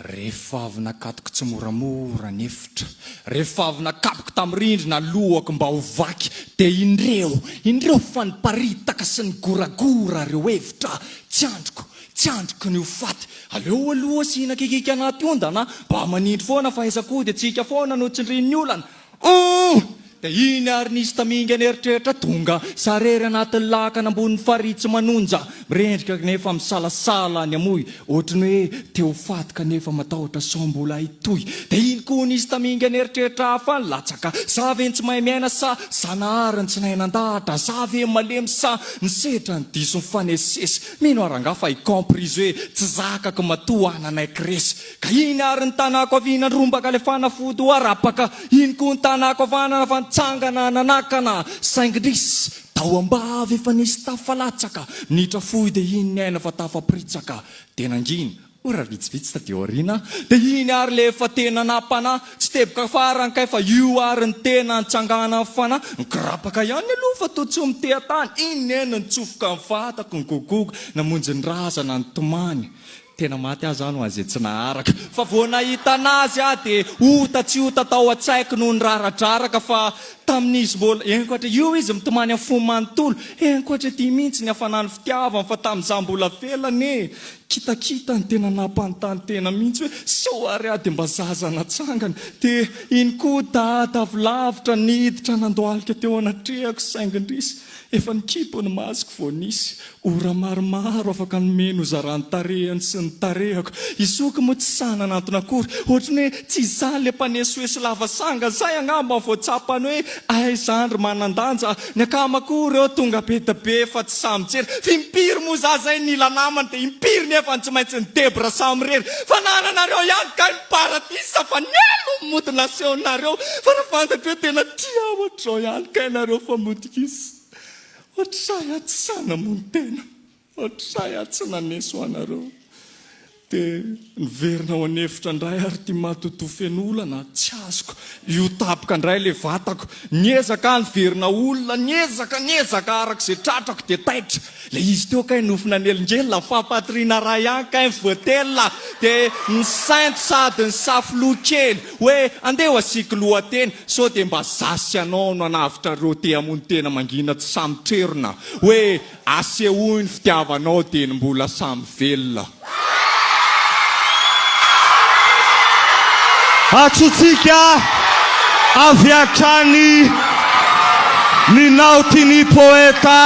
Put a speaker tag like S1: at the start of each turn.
S1: rehefa avy nakatoky tsy moramora nefitra, rehefa avy nakapoko tamirindrina lohako mba ho vaky, de indreo fa niparitaka sy ny goragora reo hevitra, tsy androko ny ho faty, aleo aloha sy hinakikika anaty ondana, mba manindry foana fa aizako de tsika foana no tsindrin'ny olana. De iny ary nisy taminga n'eritreritra tonga sarery anatin'ny lakana ambon'ny faritsy manonja, mirendrika nefa misalasala any amoy, ohatrany hoe teo faty kanefa matahotra sao mbola hitoy. De iny koa nisy taminga n'eritreritra hafa ny latsaka, sa ve tsy mahay miaina sa nahariny tsy nahay nandahatra, sa ve malemy sa nisetra ny diso ny fanesesy, mino aranga fa icomprizy hoe tsy zakako matoa ananay kresy. Ka iny ary ny tanako avina rombaka le fanafody ho arapaka, iny koa ny tanako avana fa tsangana nanakana saingidrisy, tao ambavy efa nisy tafalatsaka, nitra fohy de iny ny aina fa tafapritsaka, tena nginy ora vitsivitsy tadio arina, de iny ary le efa tena napana, tsy teboka farany kay fa io ary ny tena nitsangana ny fana, nikrapaka ihany aloha fa toa tsy mitehatany, iny ena nitsofoka ny vatako, ny gogogo, namonjy ny razana ny tomany. Tena maty azy ano azy tsy naharaka, fa vao nahita anazy de ota tsy ota tao an-tsaiko no niraradraraka, fa tamin'izy mbola enkoatra io izy mitomany amin'ny fo manontolo, enkoatra ty mihitsy ny hafanany fitiavany, fa tamin'izaho mbola velany kitakita ny tena nampanontany tena mihitsy hoe so ary ady mba zaza natsangany. De iny koa davy lavitra niditra nandoalika teo anatrehako saingindrisy, efa nikipo ny masoko vao nisy ora maromaro afaka nomeno zarany tarehany sy ny tarehako, izoky moa tsy sanana antony akory, ohatrany hoe tsy izany le mpanesoesy lavasanga zay angamba voatsapany hoe aizandry manandanja, ny akamakory reo tonga be da be fa tsy samyjery, fa impiry moa zazay nila namany de impiry nefa tsy maintsy ny debra samy rery, fa nananareo ihany ka ny paradisa fa nielo mody naseonareo, fa raha fantatro tena tia ohatrao ihany ka nareo fa modikisy. Ohatray aty sana moa ny tena, ohatray aty tsy naneso anareo. De niverina ao anefitra ndray ary ty matotofen'olana tsy azoko, io tapoka ndray le vatako, niezaka niverina olona, niezaka arak'izay tratrako de taitra. Le izy teo kay nofina nelongelona fampatoriana raha ihany kay voatelina, de ny sainto sady ny safilo kely hoe andeho asika lohateny, so de mba zasy anao no anavitra reo te amony tena mangina tsy samy trerona, hoe Asehoy ny fitiavanao de ny mbola samy velona.
S2: Atsotsika avy hatrany ny naoty ny poeta